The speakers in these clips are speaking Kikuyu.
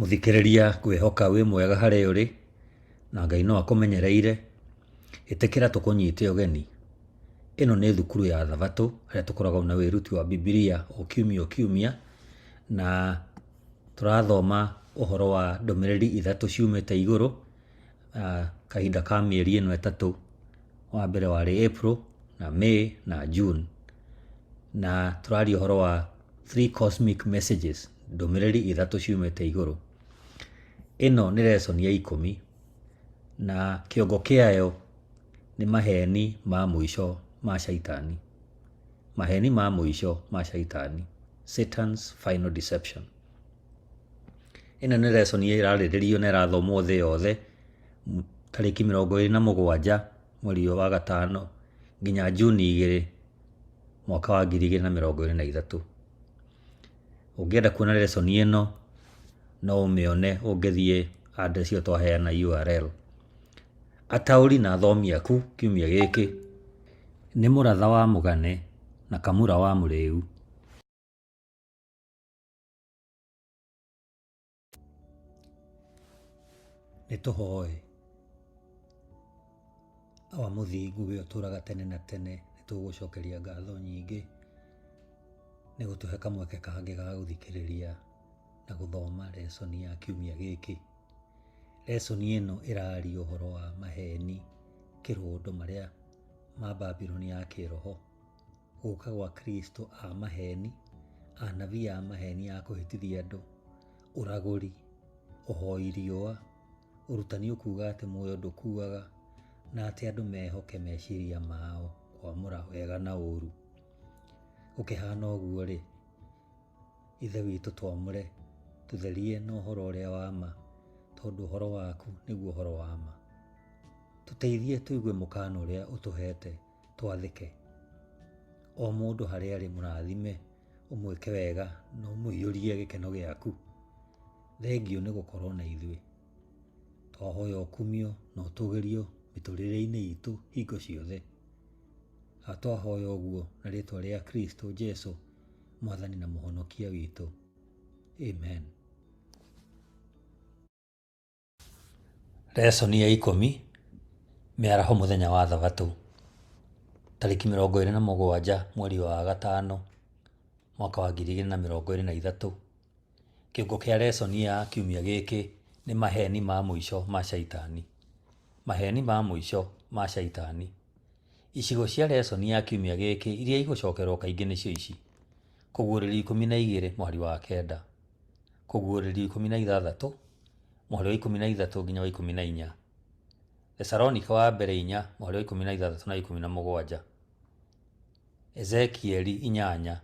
Mũthikĩrĩria ngwĩhoka wĩ mwega harĩa ũrĩ, na Ngai no akũmenyereire. Ĩtĩkĩra tũkũnyite ũgeni. Ĩno nĩ thukuru ya Thabatũ harĩa tũkoragwo na wĩruti wa Bibilia o kiumia o kiumia, na tũrathoma ũhoro wa ndũmĩrĩri ithatũ ciumĩte igũrũ kahinda ka mĩeri ĩno ĩtatũ. Wa mbere warĩ April na May na June, na tũraria ũhoro wa 3 cosmic messages, ndũmĩrĩri ithatũ ciumĩte igũrũ. Ĩno nĩ lesson ya 10 na kĩongo kĩayo nĩ maheni ma mũico ma Shaitani. Maheni ma mũico ma Shaitani, Satan's final deception. Ĩno nĩ lesson ĩrarĩrĩrio na ĩrathomwo thĩ yothe tarĩki 27 mweri wa gatano nginya Juni 2 mwaka wa 2023. Ũngĩenda kuona lesson ĩno no ũmĩone ũngĩthiĩ address ĩyo twaheana URL. Ataũri na athomi aku kiumia gĩkĩ nĩ Mũratha wa Mũgane na Kamura wa Mũrĩu. Nĩ tũhoe. Awa Mũthingu we ũtũraga tene na tene, nĩ tũgũcokeria ngatho nyingĩ nĩ gũtũhe kamweke kangĩ ga gũthikĩrĩria na gũthoma lesson ya kiumia gĩkĩ. Lesson ĩno ĩraria ũhoro wa maheni kĩrũndũ marĩa ma Babylon ya kĩroho, gũka gwa Kristo a maheni, anabii a maheni a kũhĩtithia andũ, ũragũri, ũhoi riũa, ũrutani ũkuuga atĩ muoyo ndũkuaga, na atĩ andũ mehoke meciria mao kwamũra wega na ũru. Gũkĩhana ũguo rĩ, ithe witũ twamũre tũtherie na ũhoro ũrĩa wa ma, tondũ ũhoro waku nĩguo ũhoro wa ma. Tũteithie tũigue mũkana ũrĩa ũtũhete twathĩke. O mũndũ harĩa arĩ mũrathime, ũmwĩke wega na ũmũiyũrie gĩkeno gĩaku. Thengiũ nĩ gũkorwo na ithuĩ. Twahoya ũkumio na ũtũgĩrio mĩtũrĩre-inĩ itũ hingo ciothe. Twahoya ũguo na rĩtwa rĩa Kristo Jesũ, Mwathani na Mũhonokia witũ. Amen. Lesson ya 10, mĩaraho mũthenya wa Thabatũ, tarĩki 27 mweri wa gatano mwaka wa 2023. Kĩongo kĩa lesson ya kiumia gĩkĩ nĩ maheni ma mũico ma Shaitani. Maheni ma mũico ma Shaitani. Icigo cia lesson ya kiumia gĩkĩ iria igũcokerwo kaingĩ nĩcio ici: Kũguũrĩrio 12 mweri wa 9, Kũguũrĩrio 16 mweri wa 13 nginya wa 14, Thessalonica wa mbere 4 mweri wa 13 na 17, Ezekieli 8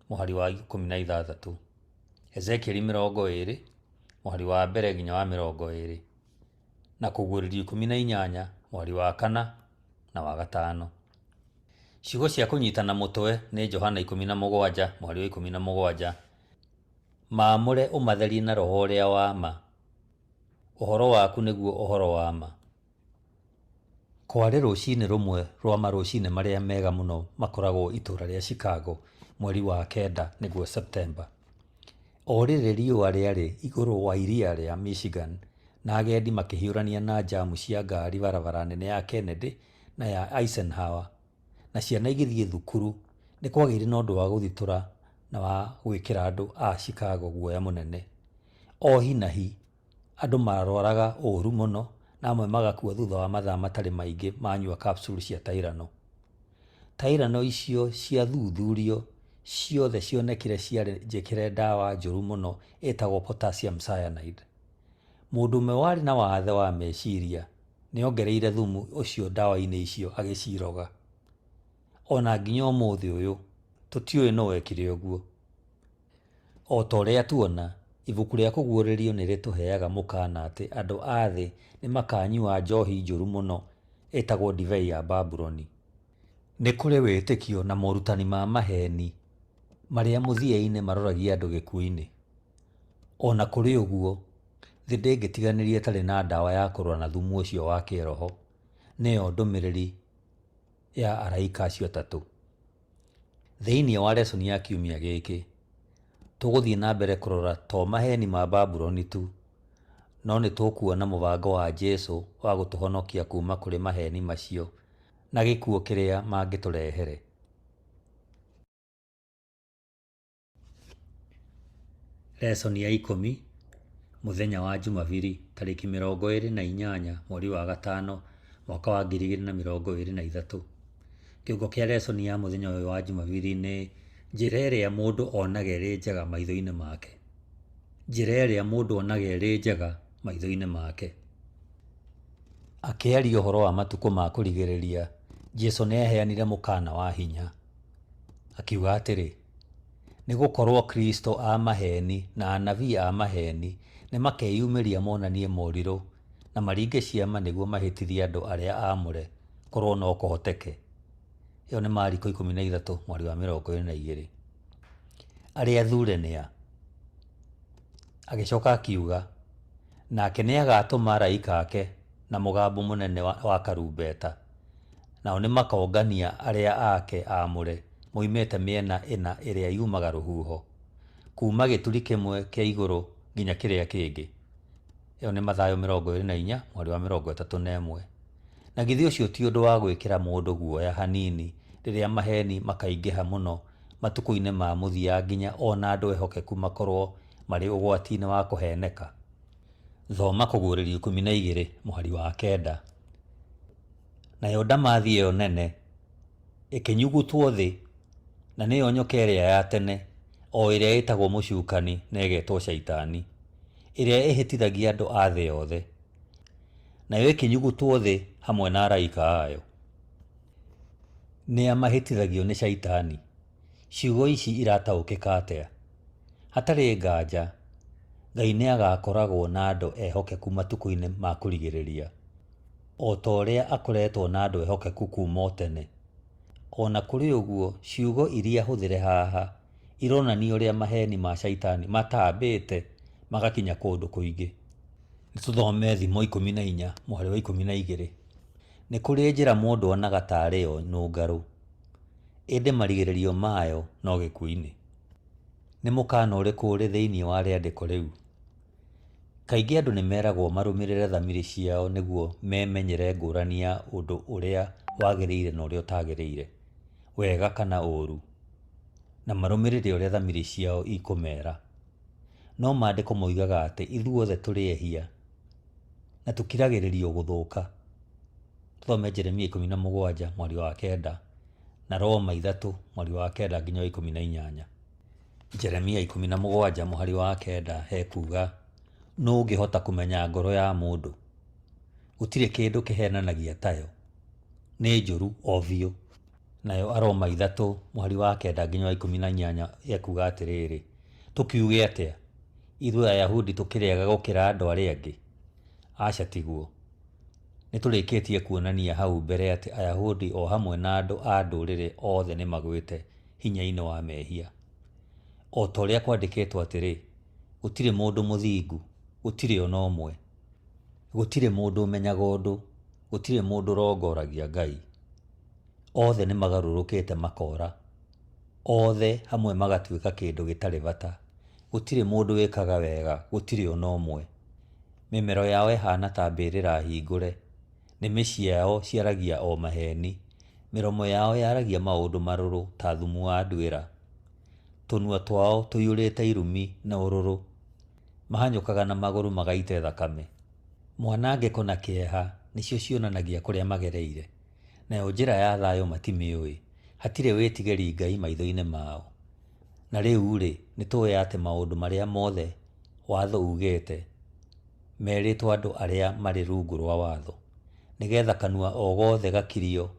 mweri wa 16, Ezekieli 20 mweri wa mbere nginya wa 20, na Kũguũrĩrio 18 mweri wa 4 na wa 5. Ciugo cia kũnyitana mũtwe nĩ Johana 17 mweri wa 17, maamũre ũmatherie na roho ũrĩa wa ma. Ũhoro waku nĩguo ũhoro wa ma. Kwarĩ rũciinĩ rũmwe rwa marũciinĩ marĩa mega mũno makoragwo itũũra rĩa Chicago mweri wa 9 nĩguo September. O rĩrĩ riũa rĩarĩ igũrũ wa iria rĩa Michigan na agendi makĩhiũrania na jamu cia ngari barabara nene ya Kennedy na ya Eisenhower, na ciana igĩthiĩ thukuru, nĩ kwagĩire na ũndũ wa gũthitũra na wa gwĩkĩra andũ a Chicago guoya mũnene. O hi na hi andũ marwaraga ũũru mũno na amwe magakua thutha wa mathaa matarĩ maingĩ manyua capsule cia Tylenol. Tylenol icio cia thuthurio ciothe cionekire ciarĩ njĩkĩre ndawa njũru mũno ĩtagwo potassium cyanide. Mũndũ ũmwe warĩ na wathe wa meciria nĩongereire thumu ũcio ndawa-inĩ icio agĩciroga. Ona nginya ũmũthĩ ũyũ tũtiũĩ no wekire ũguo. O ta ũrĩa tuona, ibuku rĩa Kũguũrĩrio nĩ rĩtũheaga mũkana atĩ andũ a thĩ nĩ makanyua njohi njũru mũno ĩtagwo ndibei ya Babuloni. Nĩ kũrĩ wĩtĩkio na morutani ma maheni marĩa mũthia-inĩ maroragia andũ gĩkuũ-inĩ. Ona kũrĩ ũguo, thĩ ndĩngĩtiganĩria ĩtarĩ na ndawa ya kũrũa na thumu ũcio wa kĩroho, nĩyo ndũmĩrĩri ya araika acio atatũ. Thĩinĩ wa lesson ya kiumia gĩkĩ tũgũthiĩ na mbere kũrora to maheni ma Babuloni tu, no nĩ tũkuona mũbango wa Jesũ wa gũtũhonokia kuma kũrĩ maheni macio na gĩkuũ kĩrĩa mangĩtũrehere. Lesoni ya 10 mũthenya wa Jumabiri tarĩki 28 mweri wa gatano mwaka wa 2023. Kĩongo kĩa lesoni ya mũthenya ũyũ wa Jumabiri nĩ njĩra ĩrĩa mũndũ onaga ĩrĩ njega maitho-inĩ make. Njĩra ĩrĩa mũndũ onaga ĩrĩ njega maitho-inĩ make. Akĩaria ũhoro wa matukũ ma kũrigĩrĩria, Jesũ nĩ aheanire mũkana wa hinya. Akiuga atĩrĩ, nĩ gũkorwo Kristo a maheni na anabii a maheni nĩ makeyumĩria monanie morirũ na maringe ciama nĩguo mahĩtithie andũ arĩa aamũre korwo no kũhoteke. Ĩyo nĩ Mariko 13 mweri wa 22. Arĩa athure nĩa? Agĩcoka akiuga, nake nĩ agatũma araika ake na mũgambo mũnene wa karumbeta, nao nĩ makongania arĩa ake aamũre moimĩte mĩena ĩna ĩrĩa yumaga rũhuho, kuma gĩturi kĩmwe kĩa igũrũ nginya kĩrĩa kĩngĩ. Ĩyo nĩ Mathayo 24 mweri wa 31. Na githĩ ũcio ti ũndũ wa gwĩkĩra mũndũ guoya hanini rĩrĩa maheni makaingĩha mũno matukũ-inĩ ma mũthia nginya ona andũ ehokeku makorwo marĩ ũgwati-inĩ wa kũheneka. Thoma Kũguũrĩrio 12 mũhari wa 9. Nayo ndamathi ĩyo nene ĩkĩnyugutwo thĩ, na nĩyo nyoka ĩrĩa ya tene, o ĩrĩa ĩtagwo mũcukani na ĩgetwo Shaitani, ĩrĩa ĩhĩtithagia andũ a thĩ yothe. Nayo ĩkĩnyugutwo thĩ hamwe na araika ayo. Nĩa mahĩtithagio nĩ Shaitani? Ciugo ici irataũkĩka atĩa? Hatarĩ nganja, Ngai nĩ agakoragwo na andũ ehokeku matukũ-inĩ ma kũrigĩrĩria, o ta ũrĩa akoretwo na andũ ehokeku kuma tene. Ona kũrĩ ũguo, ciugo iria hũthĩre haha ironania ũrĩa maheni ma Shaitani matambĩte magakinya kũndũ kũingĩ. Nĩtũthome Thimo 14 mũhari wa 12. Nĩ kũrĩ njĩra mũndũ onaga tarĩ yo nũngarũ, ĩndĩ marigĩrĩrio mayo no gĩkuũ-inĩ. Nĩ mũkana ũrĩkũ ũrĩ thĩinĩ wa rĩandĩko rĩu? Kaingĩ andũ nĩ meragwo marũmĩrĩre thamiri ciao nĩguo memenyere ngũrani ya ũndũ ũrĩa wagĩrĩire na ũrĩa ũtagĩrĩire, wega kana ũũru, na marũmĩrĩre ũrĩa thamiri ciao ikũmera. No maandĩko moigaga atĩ ithuothe tũrĩ ehia na tũkiragĩrĩrio gũthũka. Tũthome Jeremia 17 mweri wa 9 na Roma 3 mweri wa 9 nginya 18. Jeremia 17 mũhari wa 9 hekuga, nũ ũngĩhota kũmenya ngoro ya mũndũ? Gũtirĩ kĩndũ kĩhenanagia tayo, nĩ njũru o biũ. Nayo Aroma 3 mũhari wa 9 nginya 18 hekuga atĩrĩrĩ, tũkiuge atĩa? Ithuĩ Ayahudi tũkĩrĩaga gũkĩra andũ arĩa angĩ? Aca tiguo. Nĩtũrĩkĩtie kuonania hau mbere atĩ Ayahudi o hamwe na andũ a ndũrĩrĩ othe nĩ magwĩte hinya-inĩ wa mehia. O ta ũrĩa kwandĩkĩtwo atĩrĩ, gũtirĩ mũndũ mũthingu, gũtirĩ ona ũmwe. Gũtirĩ mũndũ ũmenyaga ũndũ, gũtirĩ mũndũ ũrongoragia Ngai. Othe nĩ magarũrũkĩte makora, othe hamwe magatuĩka kĩndũ gĩtarĩ bata. Gũtirĩ mũndũ wĩkaga wega, gũtirĩ ona ũmwe. Mĩmero yao ĩhana ta mbĩrĩra hingũre, nĩmĩ ciao ciaragia o maheni, mĩromo yao yaragia maũndũ marũrũ ta thumu wa nduĩra. Tũnua twao tũiyũrĩte irumi na ũrũrũ, mahanyũkaga na magũrũ magaite thakame. Mwanangĩko na kĩeha nĩcio cionanagia kũrĩa magereire, nayo njĩra ya thayũ matimĩũĩ. Hatirĩ wĩtigĩri Ngai maitho-inĩ mao. Na rĩu-rĩ, nĩtũĩ atĩ maũndũ marĩa mothe watho ugĩte merĩtwo andũ arĩa marĩ rungu rwa watho, nĩgetha kanua o gothe gakirio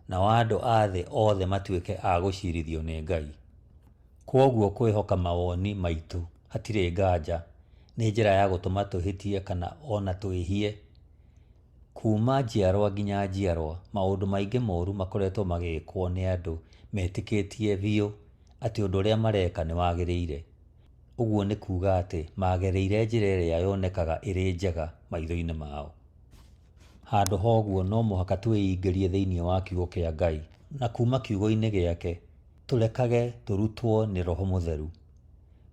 na wa andũ a thĩ othe matuĩke a gũcirithio nĩ Ngai. Kwoguo kwĩhoka mawoni maitũ hatirĩ nganja nĩ njĩra ya gũtũma tũhĩtie kana ona twĩhie. Kuma njiarwa nginya njiarwa, maũndũ maingĩ moru makoretwo magĩkwo nĩ andũ metĩkĩtie biũ atĩ ũndũ ũrĩa mareka nĩ wagĩrĩire. Ũguo nĩ kuuga atĩ magereire njĩra ĩrĩa yonekaga ĩrĩ njega maitho-inĩ mao. Handũ ha ũguo no mũhaka twĩingĩrie thĩinĩ wa kiugo kĩa Ngai, na kuma kiugo-inĩ gĩake tũrekage tũrutwo nĩ Roho Mũtheru.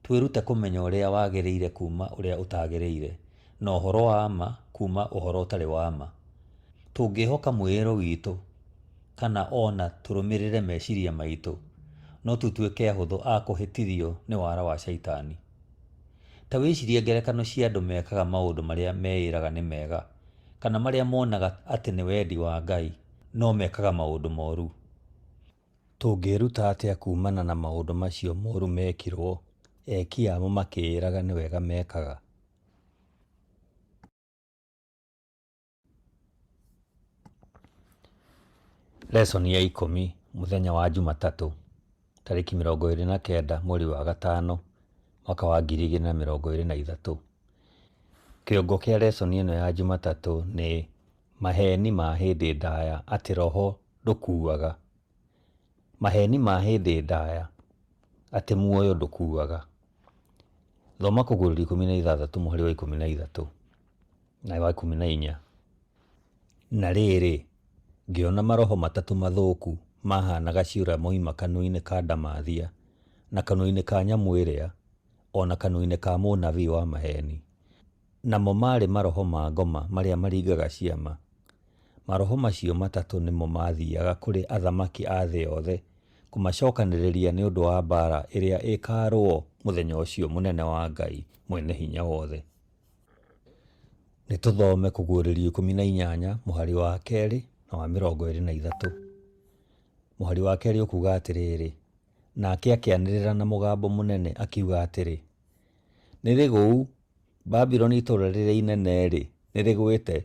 Twĩrute kũmenya ũrĩa wagĩrĩire kuma ũrĩa ũtagĩrĩire, na ũhoro wa ma kuma ũhoro ũtarĩ wa ma. Tũngĩhoka mwĩĩro witũ kana ona tũrũmĩrĩre meciria maitũ, no tũtuĩke ahũthũ a kũhĩtithio nĩ wara wa caitani. Ta wĩcirie ngerekano cia andũ mekaga maũndũ marĩa meĩraga nĩ mega, kana marĩa monaga atĩ nĩ wendi wa Ngai, no mekaga maũndũ moru. Tũngĩruta atĩa kumana na maũndũ macio moru mekirwo, eki amo makĩĩraga nĩ wega mekaga? Lesson ya 10 mũthenya wa Jumatatũ, tarĩki 29 mweri wa gatano mwaka wa 2023. Kĩongo kĩa lesson ĩno ya Jumatatũ nĩ maheni ma hĩndĩ ndaya atĩ roho ndũkuaga. Maheni ma hĩndĩ ndaya atĩ muoyo ndũkuaga. Thoma Kũgũrũri 16 mũhari wa 13 na wa 14. Na rĩrĩ, ngĩona maroho matatũ mathũku mahanaga ciũra moima kanua-inĩ ka ndamathia, na kanua-inĩ ka nyamũ ĩrĩa, ona kanua-inĩ ka mũnabii wa maheni. Namo marĩ maroho ma ngoma marĩa maringaga ciama. Maroho macio matatũ nĩmo mathiaga kũrĩ athamaki a thĩ yothe kũmacokanĩrĩria nĩ ũndũ wa mbara ĩrĩa ĩkarũo mũthenya ũcio mũnene wa Ngai mwene hinya wothe. Nĩtũthome Kũgũrũri 18 mũhari wa 2 na wa 23. Mũhari wa 2 ũkuga atĩrĩrĩ, nake akĩanĩrĩra na mũgambo mũnene akiuga atĩrĩ, nĩrĩgũu, Babuloni itũũra rĩrĩa inene-rĩ, nĩrĩgwĩte,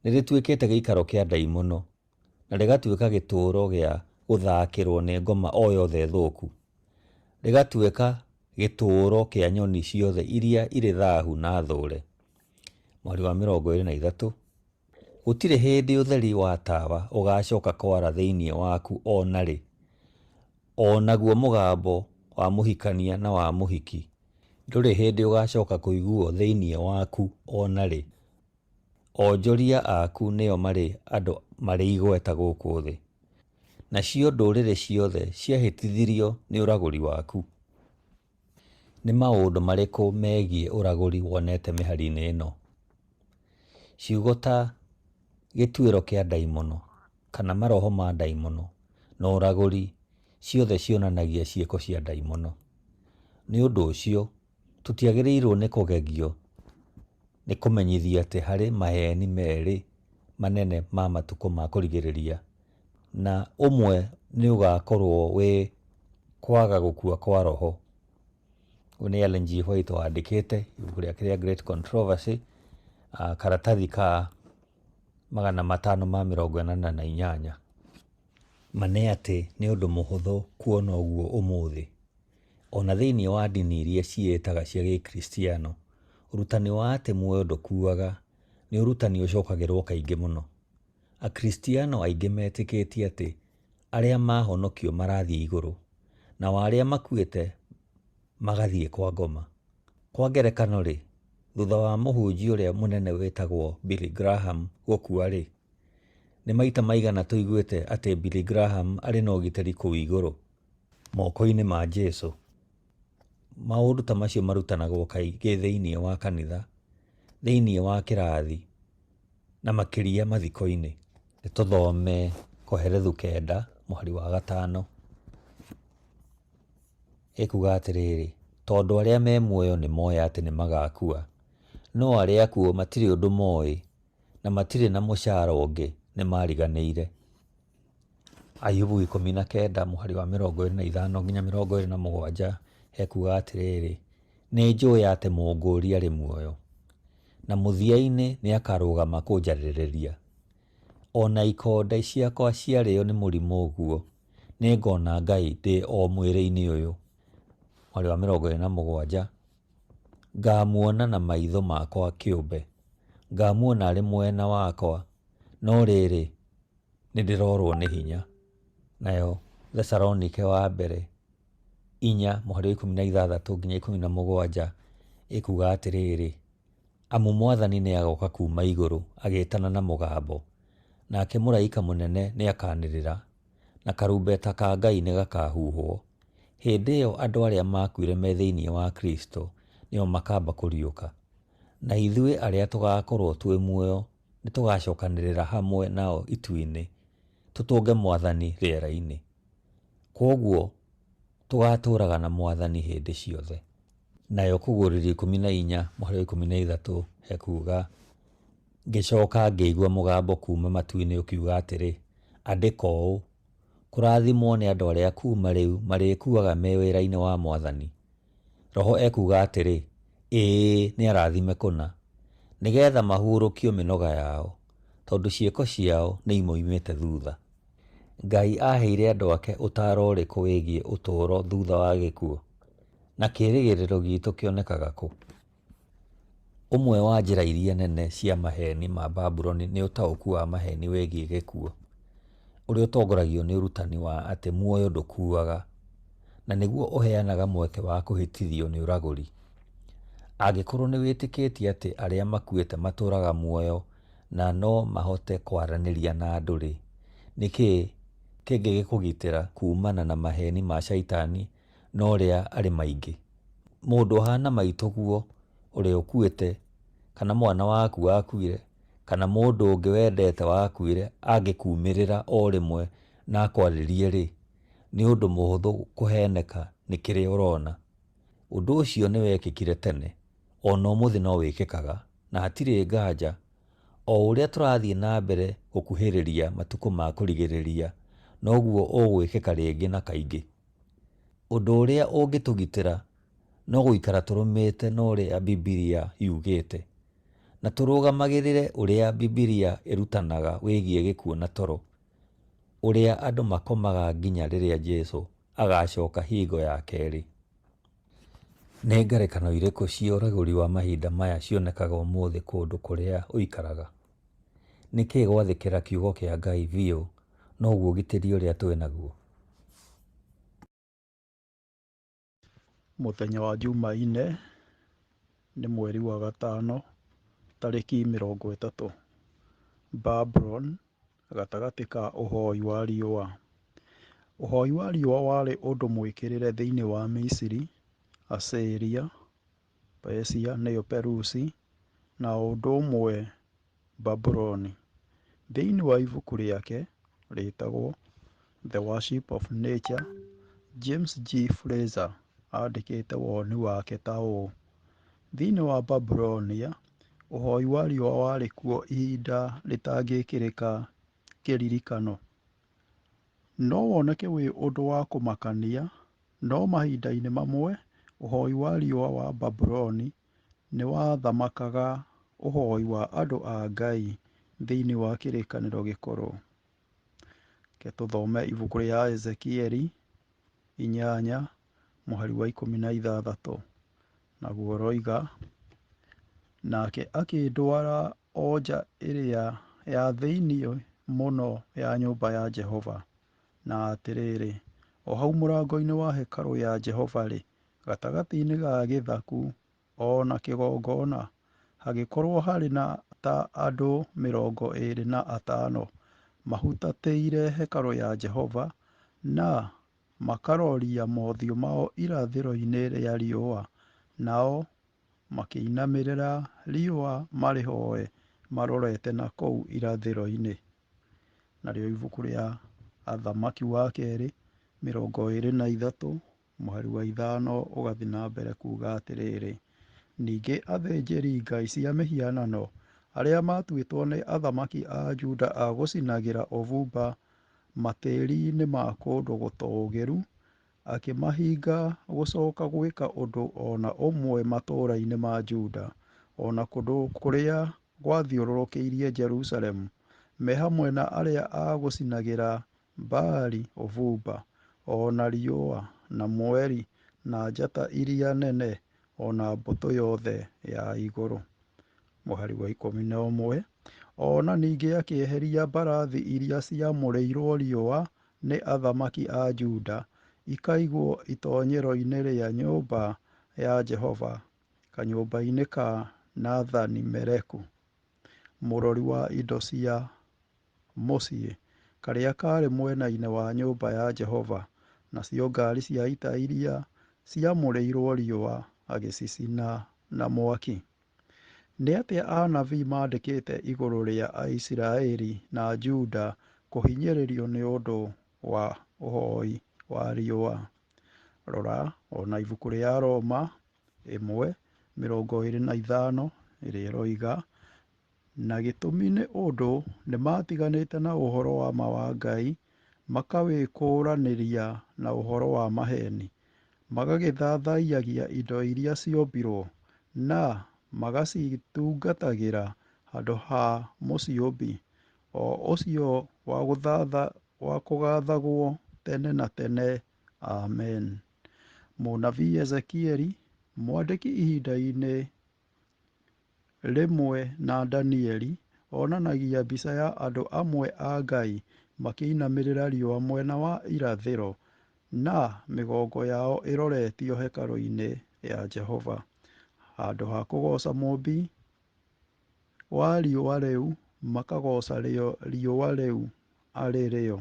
nĩrĩtuĩkĩte gĩikaro kĩa ndaimono, na rĩgatuĩka gĩtũũro gĩa gũthakĩrwo nĩ ngoma o yothe thũku, rĩgatuĩka gĩtũũro kĩa nyoni ciothe iria irĩ thaahu na thũũre. Mweri wa 23. Gũtirĩ hĩndĩ ũtheri wa tawa ũgacoka kwara thĩinĩ waku ona rĩ, o naguo mũgambo wa mũhikania na wa mũhiki ndũrĩ hĩndĩ ũgacoka kũiguo thĩinĩ waku ona rĩ. Onjoria aku nĩo marĩ andũ marĩ igweta gũkũ thĩ, nacio ndũrĩrĩ ciothe ciahĩtithirio nĩ ũragũri waku. Nĩ maũndũ marĩkũ megiĩ ũragũri wonete mĩhari-inĩ ĩno? Ciugo ta gĩtuĩro kĩa ndaimono kana maroho ma ndaimono na ũragũri ciothe cionanagia ciĩko cia ndaimono. Nĩ ũndũ ũcio tũtiagĩrĩirwo nĩ kũgegio nĩ kũmenyithio atĩ harĩ maheni merĩ manene ma matukũ ma kũrigĩrĩria, na ũmwe nĩ ũgakorwo wĩ kwaga gũkua kwa roho. Ũyũ nĩ Ellen G. White wandĩkĩte ibuku rĩake rĩa Great Controversy, karatathi ka 548. Mane atĩ nĩ ũndũ mũhũthũ kuona ũguo ũmũthĩ. Ona thĩinĩ wa ndini iria ciĩtaga cia gĩkristiano, ũrutani wa atĩ muoyo ndũkuaga nĩ ũrutani ũcokagĩrwo kaingĩ mũno. Akristiano aingĩ metĩkĩtie atĩ arĩa mahonokio marathiĩ igũrũ, na arĩa makuĩte magathiĩ kwa ngoma. Kwa ngerekano rĩ, thutha wa mũhunjia ũrĩa mũnene wĩtagwo Billy Graham gũkua-rĩ, nĩ maita maigana tũiguĩte atĩ Billy Graham arĩ na ũgitĩri kũu igũrũ moko-inĩ ma Jesũ. Maũndũ ta macio marutanagwo kaingĩ thĩinĩ wa kanitha, thĩinĩ wa kĩrathi na makĩria mathiko-inĩ. Nĩtũthome Koherethu 9 mũhari wa 5. Ĩkuga atĩrĩrĩ, tondũ arĩa me muoyo nĩ moĩ atĩ nĩ magakua, no arĩa akuũ matirĩ ũndũ moĩ na matirĩ na mũcara ũngĩ nĩ mariganĩire. Ayubu 19 mũhari wa 25 nginya 27 ekuga atĩrĩrĩ, nĩ njũĩ atĩ mũngũũri arĩ muoyo, na mũthia-inĩ nĩ akarũgama kũnjarĩrĩria. Ona ikonda ciakwa ciarĩo nĩ mũrimũ ũguo, nĩ ngona Ngai ndĩ o mwĩrĩ-inĩ ũyũ. Mweri wa 27, ngamuona na maitho makwa kĩũmbe, ngamuona arĩ mwena wakwa, no rĩrĩ nĩ ndĩrorwo nĩ hinya. Nayo Thesalonike wa mbere 4 mũhari wa 16 nginya 17 ĩkuga atĩrĩrĩ, amu Mwathani nĩ agoka kuuma igũrũ agĩtana na mũgambo, nake mũraika mũnene nĩ akanĩrĩra, na karumbeta ka Ngai nĩ gakahuhwo. Hĩndĩ ĩyo andũ arĩa makuire me thĩinĩ wa Kristo nĩo makamba kũriũka, na ithuĩ arĩa tũgakorwo twĩ muoyo nĩ tũgacokanĩrĩra hamwe nao itu-inĩ tũtũnge Mwathani rĩera-inĩ. Kwoguo tũgatũũraga na Mwathani hĩndĩ ciothe. Nayo Kũguũrĩrio 14:13 hekuga, ngĩcoka ngĩigua mũgambo kuuma matu-inĩ ũkiuga atĩrĩ, andĩka ũũ: kũrathimwo nĩ andũ arĩa kuuma rĩu marĩkuaga me wĩra-inĩ wa Mwathani. Roho ekuga atĩrĩ, ĩĩ nĩ arathime kũna, nĩgetha mahurũkio mĩnoga yao, tondũ ciĩko ciao nĩ imoimĩte thutha. Ngai aheire andũ ake ũtaaro ũrĩkũ wĩgiĩ ũtũũro thutha wa gĩkuũ, na kĩĩrĩgĩrĩro giitũ kĩonekaga kũ? Ũmwe wa njĩra iria nene cia maheni ma Babuloni nĩ ũtaũku wa maheni wĩgiĩ gĩkuũ, ũrĩa ũtongoragio nĩ ũrutani wa atĩ muoyo ndũkuaga, na nĩguo ũheanaga mweke wa kũhĩtithio nĩ ũragũri. Angĩkorwo nĩ wĩtĩkĩtie atĩ arĩa makuĩte matũũraga muoyo na no mahote kwaranĩria na andũ-rĩ, nĩkĩĩ kĩngĩgĩkũgitĩra kuumana na maheni ma Shaitani na ũrĩa arĩ maingĩ? Mũndũ ũhana maitũguo ũrĩa ũkuĩte, kana mwana waku wakuire, kana mũndũ ũngĩ wendete wakuire angĩkumĩrĩra o rĩmwe na akwarĩrie-rĩ, nĩ ũndũ mũhũthũ kũheneka nĩ kĩrĩa ũrona. Ũndũ ũcio nĩ wekĩkire tene, ona ũmũthĩ no wĩkĩkaga, na hatirĩ nganja, o ũrĩa tũrathiĩ na mbere gũkuhĩrĩria matukũ ma kũrigĩrĩria, noguo ũgwĩkĩka rĩngĩ na kaingĩ. Ũndũ ũrĩa ũngĩtũgitĩra no gũikara tũrũmĩte na ũrĩa Bibilia yugĩte, na tũrũgamagĩrĩre ũrĩa Bibilia ĩrutanaga wĩgiĩ gĩkuũ na toro, ũrĩa andũ makomaga nginya rĩrĩa Jesũ agacoka hingo ya kerĩ. Nĩ ngerekano irĩkũ cia ũragũri wa mahinda maya cionekaga ũmũthĩ kũndũ kũrĩa ũikaraga? Nĩkĩĩ gwathĩkĩra kiugo kĩa Ngai biũ noguo ũgitĩri ũrĩa twĩ naguo? Mũthenya wa Jumaine nĩ mweri wa gatano tarĩki 30. Babylon gatagatĩ ka ũhoi wa riũa. Ũhoi wa riũa warĩ ũndũ mwĩkĩrĩre thĩinĩ wa Misiri, Assyria, Persia nĩyo Perusi, na ũndũ ũmwe Babyloni. Thĩinĩ wa ibuku rĩake rĩtagwo The Worship of Nature, James G. Fraser andĩkĩte woni wake ta ũũ: thĩinĩ wa Babylonia, ũhoi wa riũa warĩ kuo ihinda rĩtangĩkĩrĩka kĩririkano. No woneke wĩ ũndũ wa kũmakania, no mahinda-inĩ mamwe ũhoi wa riũa wa Babyloni nĩ wathamakaga ũhoi wa andũ a Ngai thĩinĩ wa kĩrĩkanĩro gĩkũrũ. Ke tũthome ibuku rĩa Ezekieli 8:16, naguo roiga, nake akĩndwara o nja ĩrĩa ya thĩinĩ mũno ya nyũmba ya Jehova, na atĩrĩrĩ, o hau mũrango-inĩ wa hekarũ ya Jehova-rĩ, gatagatĩ-inĩ ga gĩthaku o na kĩgongona, hagĩkorwo harĩ na ta andũ 25 mahutatĩire hekarũ ya Jehova, na makaroria mothiũ mao irathĩro-inĩ rĩa riũa, nao makĩinamĩrĩra riũa marĩhoe marorete na kũu irathĩro-inĩ. Narĩo ibuku rĩa Athamaki wa kerĩ 23 mweri wa 5 ũgathiĩ na mbere kuuga atĩrĩrĩ, ningĩ athĩnjĩri ngai cia mĩhianano arĩa matuĩtwo nĩ athamaki a Juda a gũcinagĩra ũbumba matĩĩri-inĩ ma kũndũ gũtũũgĩru, akĩmahinga gũcoka gwĩka ũndũ o na ũmwe matũũra-inĩ ma Juda, o na kũndũ kũrĩa gwathiũrũrũkĩirie Jerusalemu, me hamwe na arĩa a gũcinagĩra Baali ũbumba, o na riũa na mweri na njata iria nene, o na mbũtũ yothe ya igũrũ. Mũhari wa 11, o na ningĩ akĩeheria mbarathi iria ciamũrĩirwo riũa nĩ athamaki a Juda, ikaigwo itoonyero-inĩ rĩa nyũmba ya Jehova, kanyũmba-inĩ ka Nathani-Meleku, mũrori wa indo cia mũciĩ, karĩa karĩ mwena-inĩ wa nyũmba ya Jehova, nacio ngari cia ita iria ciamũrĩirwo riũa agĩcicina na mwaki. Nĩ atĩa anabii mandĩkĩte igũrũ rĩa Aisiraeli na Juda kũhinyĩrĩrio nĩ ũndũ wa ũhoi wa riũa? Rora ona ibuku rĩa Roma 1:25 ĩrĩa ĩroiga, na gĩtũmi nĩ ũndũ nĩmatiganĩte na ũhoro wa ma wa Ngai, makawĩkũranĩria na ũhoro wa maheni, magagĩthathaiyagia indo iria ciombirwo, na magacitungatagĩra handũ ha Mũciũmbi, o ũcio wa kũgathagwo tene na tene. Amen. Mũnabii Ezekieli, mwandĩki ihinda-inĩ rĩmwe na Danieli, onanagia mbica ya andũ amwe a Ngai makĩinamĩrĩra riũa mwena wa irathĩro, na mĩgongo yao ĩroretio hekarũ-inĩ ya Jehova, handũ ha kũgoca mũmbi wa riũa rĩu, makagoca riũa rĩu arĩ rĩo.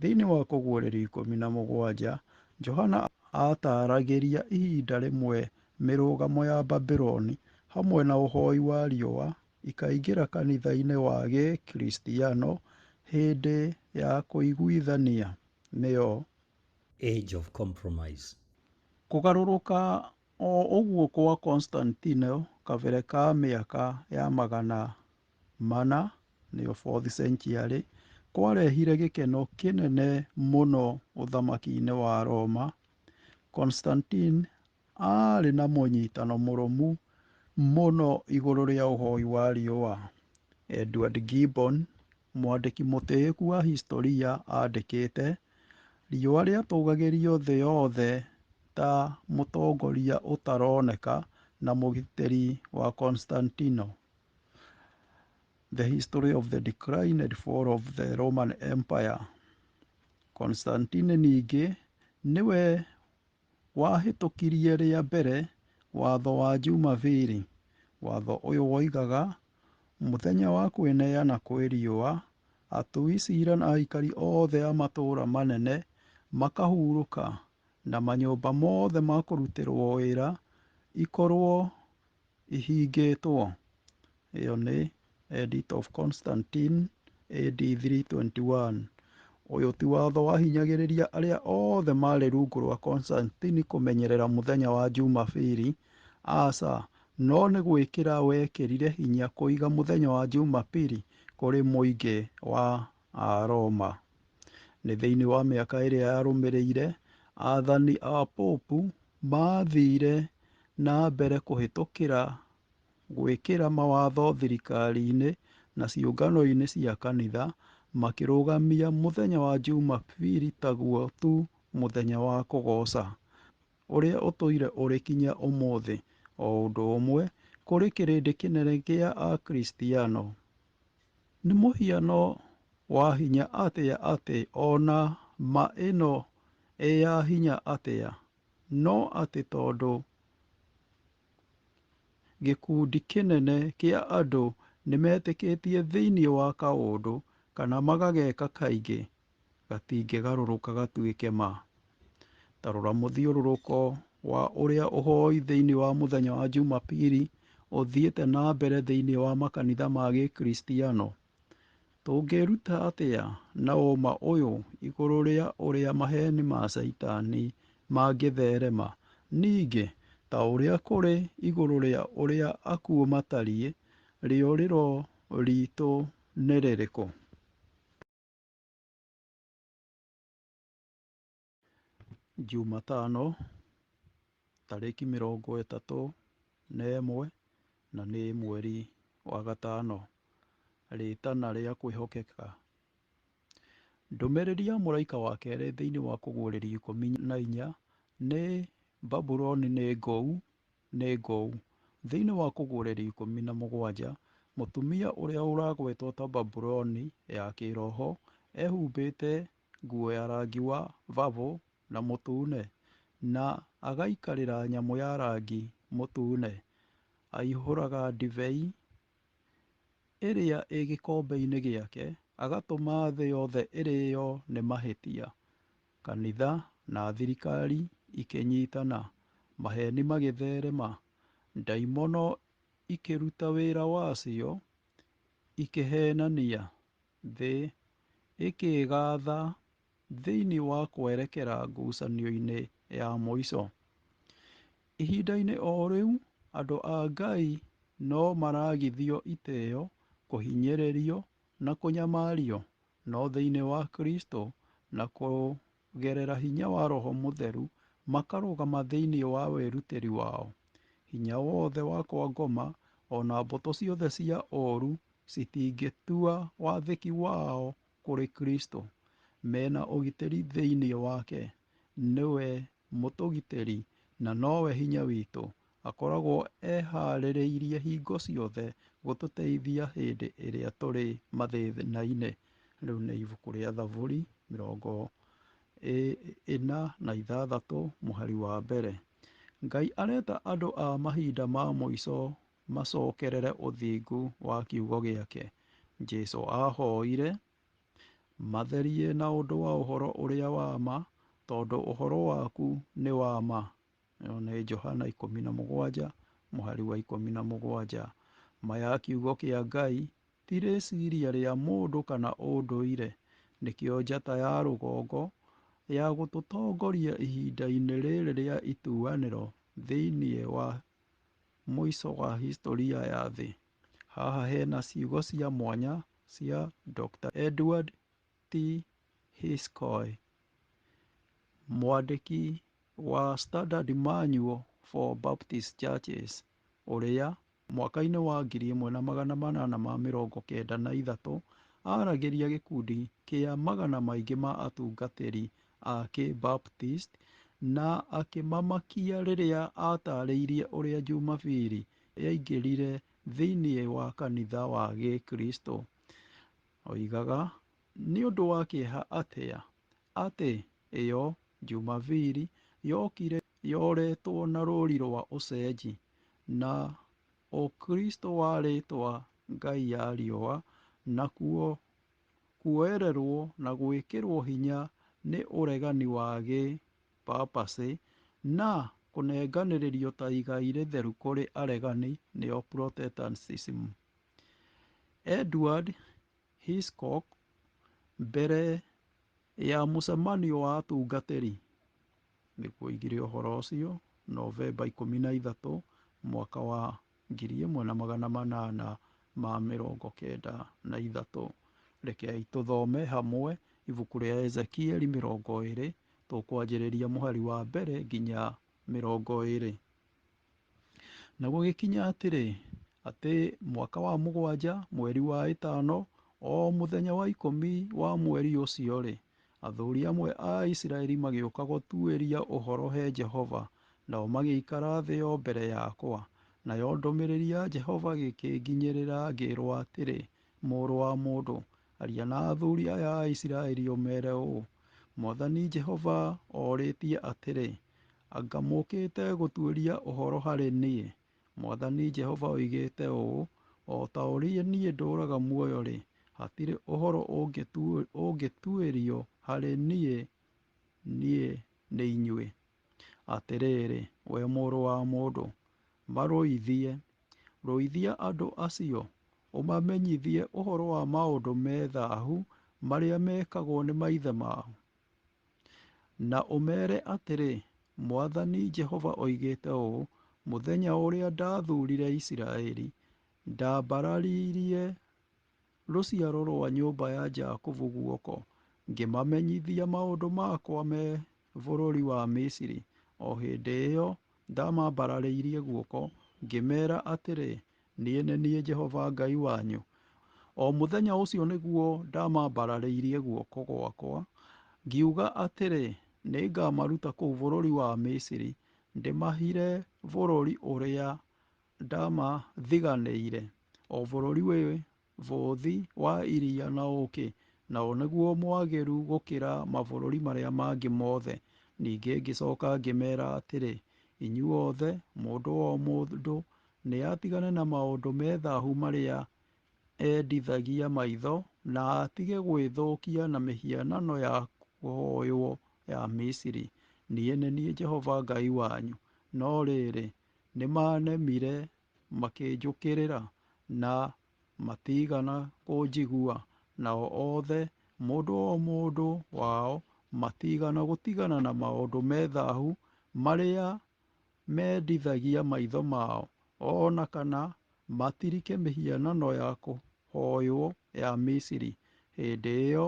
Thĩinĩ wa Kũguũrĩrio 17, Johana ataragĩria ihinda rĩmwe mĩrũgamo ya Babuloni hamwe na ũhoi wa riũa ikaingĩra kanitha-inĩ wa Gĩkristiano hĩndĩ ya kũiguithania, nĩyo Age of Compromise. kũgarũrũka o ũguo kwa Constantine kabere ka mĩaka ya 400, nĩyo 4th century, kwarehire gĩkeno kĩnene mũno ũthamaki-inĩ wa Roma. Constantine aarĩ na mũnyitano mũrũmu mũno igũrũ rĩa ũhoi wa riũa. Edward Gibbon, mwandĩki mũtĩĩku wa historia, andĩkĩte, riũa rĩatũgagĩrio thĩ yothe ta mũtongoria ũtaroneka na mũgitĩri wa Constantine. The History of the Decline and Fall of the Roman Empire. Constantine ningĩ nĩwe wahĩtũkirie rĩa mbere watho wa Jumapili. Watho ũyũ woigaga mũthenya wa kwĩneana kwĩ riũa, atui cira na aikari othe a matũũra manene makahurũka, na manyũmba mothe ma kũrutĩrwo wĩra ikorwo ihingĩtwo. Ĩyo nĩ Edict of Constantine AD 321. Ũyũ ti watho wahinyagĩrĩria arĩa othe marĩ rungu rwa Constantine kũmenyerera mũthenya wa Jumapili, aca, no nĩ gwĩkĩra wekĩrire hinya kũiga mũthenya wa Jumapili kũrĩ mũingĩ wa Aroma. Nĩ thĩinĩ wa mĩaka ĩrĩa yarũmĩrĩire, athani a Popu maathire na mbere kũhĩtũkĩra gwĩkĩra mawatho thirikari-inĩ na ciũngano-inĩ cia kanitha, makĩrũgamia mũthenya wa Jumapili taguo tu mũthenya wa kũgoca, ũrĩa ũtũire ũrĩ kinya ũmũthĩ, o ũndũ ũmwe kũrĩ kĩrĩndĩ kĩnene kĩa Akristiano. Nĩ mũhiano wa hinya atĩa atĩ ona ma ĩno ĩ ya hinya atĩa, no atĩ tondũ gĩkundi kĩnene kĩa andũ nĩmetĩkĩtie thĩinĩ wa kaũndũ kana magageka kaingĩ, gatingĩgarũrũka gatuĩke ma. Ta rora mũthiũrũrũko wa ũrĩa ũhoi thĩinĩ wa mũthenya wa Jumapili ũthiĩte na mbere thĩinĩ wa makanitha ma Gĩkristiano. Tũngĩruta atĩa na ũma ũyũ igũrũ rĩa ũrĩa maheni ma Saitani mangĩtherema? Ningĩ ta ũrĩa kũrĩ igũrũ rĩa ũrĩa akuũ matariĩ, rĩũrĩro ritũ nĩ rĩrĩkũ? Jumatano tarĩki 31 na nĩ mweri wa gatano. Rĩtana rĩa kwĩhokeka. Ndũmĩrĩri ya mũraika wa kerĩ thĩinĩ wa Kũguũrĩrio 14 nĩ Babuloni nĩ ngũu, nĩ ngũu. Thĩinĩ wa Kũguũrĩrio 17, mũtumia ũrĩa ũragwetwo ta Babuloni ya kĩroho ehumbĩte nguo ya rangi wa bavũ na mũtune, na agaikarĩra nyamũ ya rangi mũtune. Aihũraga ndibei ĩrĩa ĩ gĩkombe-inĩ gĩake, agatũma thĩ yothe ĩrĩo nĩ mahĩtia. Kanitha na thirikari ikĩnyitana, maheni magĩtherema, ndaimono ikĩruta wĩra wacio, ikĩhenania, thĩ ĩkĩgatha thĩinĩ wa kwerekera ngucanio-inĩ ya mũico. Ihinda-inĩ o rĩu, andũ a Ngai no maragithio itĩo, kũhinyĩrĩrio na kũnyamario, no thĩinĩ wa Kristo na kũgerera hinya wa Roho Mũtheru makarũgama thĩinĩ wa wĩrutĩri wao. Hinya wothe wa kwa ngoma ona mbũtũ ciothe cia ũũru citingĩtua wathĩki wao kũrĩ Kristo. Mena ũgitĩri thĩinĩ wake, nĩwe mũtũgitĩri na nowe hinya witũ. Akoragwo eharĩrĩirie hingo ciothe gũtũteithia hĩndĩ ĩrĩa tũrĩ mathĩna-inĩ. Rĩu nĩ ibuku rĩa Thaburi 46 mũhari wa mbere. Ngai areta andũ a mahinda ma mũico macokerere ũthingu wa kiugo gĩake. Jesũ ahoire matherie na ũndũ wa ũhoro ũrĩa wa ma, tondũ ũhoro waku nĩ wa ma. Ĩyo nĩ Johana 17 mũhari wa 17. Maya kiugo kĩa Ngai ti rĩciria rĩa mũndũ kana ũndũire, nĩkĩo njata ya rũgongo ya gũtũtongoria ihinda-inĩ rĩrĩ rĩa ituanĩro thĩinĩ wa mũico wa historia ya thĩ. Haha hena ciugo cia mwanya cia Dr. Edward T. Hiscoe, mwandĩki wa Standard Manual for Baptist Churches, ũrĩa mwaka-inĩ wa 1893 aragĩria gĩkundi kĩa magana maingĩ ma atungatĩri a kĩ-Baptist na akĩmamakia rĩrĩa atarĩirie ũrĩa Jumabiri yaingĩrire thĩinĩ wa kanitha wa Gĩkristo. Oigaga, nĩ ũndũ wa kĩeha atĩ ĩyo Jumabiri yokire yoretwo na rũri rwa ũcenji, na ũkristo wa rĩtwa Ngai ya riũa, na kuoererwo na gwĩkĩrwo hinya nĩ ũregani wa gĩ-papacy na kũnenganĩrĩrio ta igai rĩtheru kũrĩ aregani, nĩyo Protestantism. Edward Hiscoe, mbere ya mũcemanio wa atungatĩri, nĩguo oigire ũhoro ũcio Novemba 13 mwaka wa 1893. Rekei tũthome hamwe ibuku rĩa Ezekieli 20, tũkwanjĩrĩria mũhari wa mbere nginya 20. Na gũgĩkinya atĩ mwaka wa 7 mweri wa 5 o mũthenya wa 10 wa mweri ũcio-rĩ, athuri amwe a Isiraeli magĩũka gũtuĩria ũhoro he Jehova, nao magĩikara thĩ yo mbere yakwa. Nayo ndũmĩrĩri ya Jehova gĩkĩnginyĩrĩra, ngĩĩrwo atĩrĩ, mũrũ wa mũndũ, aria na athuri aya a Isiraeli ũmeere ũũ: Mwathani Jehova orĩtie atĩrĩ, anga mũũkĩte gũtuĩria ũhoro harĩ niĩ? Mwathani Jehova oigĩte ũũ, o ta ũrĩa niĩ ndũũraga muoyo-rĩ, hatirĩ ũhoro ũngĩtuĩrio harĩ niĩ nĩ inyuĩ. Atĩrĩrĩ, we mũrũ wa mũndũ, rũithia andũ acio, ũmamenyithie ũhoro wa maũndũ me thaahu marĩa mekagwo nĩ maithe mao, na ũmeere atĩrĩ, Mwathani Jehova oigĩte ũũ, mũthenya ũrĩa ndathuurire Isiraeli, ndambararirie rũciaro rwa nyũmba ya Jakubu guoko, ngĩmamenyithia maũndũ makwa me bũrũri wa Misiri. O hĩndĩ ĩyo ndamambararĩirie guoko, ngĩmeera atĩrĩ, niĩ nĩ niĩ Jehova Ngai wanyu. O mũthenya ũcio nĩguo ndamambararĩirie guoko gwakwa, ngiuga atĩrĩ, nĩngamaruta kũu bũrũri wa Misiri, ndĩmahire bũrũri ũrĩa ndamathiganĩire, o bũrũri wĩ bũthi wa iria na ũũkĩ, nao nĩguo mwagĩru gũkĩra mabũrũri marĩa mangĩ mothe. Ningĩ ngĩcoka ngĩmeera atĩrĩ, inyuothe, mũndũ o mũndũ nĩ atigane na maũndũ me thaahu marĩa endithagia maitho, na atige gwĩthũkia na mĩhianano ya kũhooywo ya Misiri. niĩ nĩ niĩ Jehova Ngai wanyu. No rĩrĩ, nĩ manemire makĩnjũkĩrĩra na matigana kũnjigua, nao othe mũndũ o mũndũ wao matigana gũtigana na maũndũ me thaahu marĩa mendithagia maitho mao, ona kana matirike mĩhianano ya kũhoywo ya Misiri. Hĩndĩ ĩyo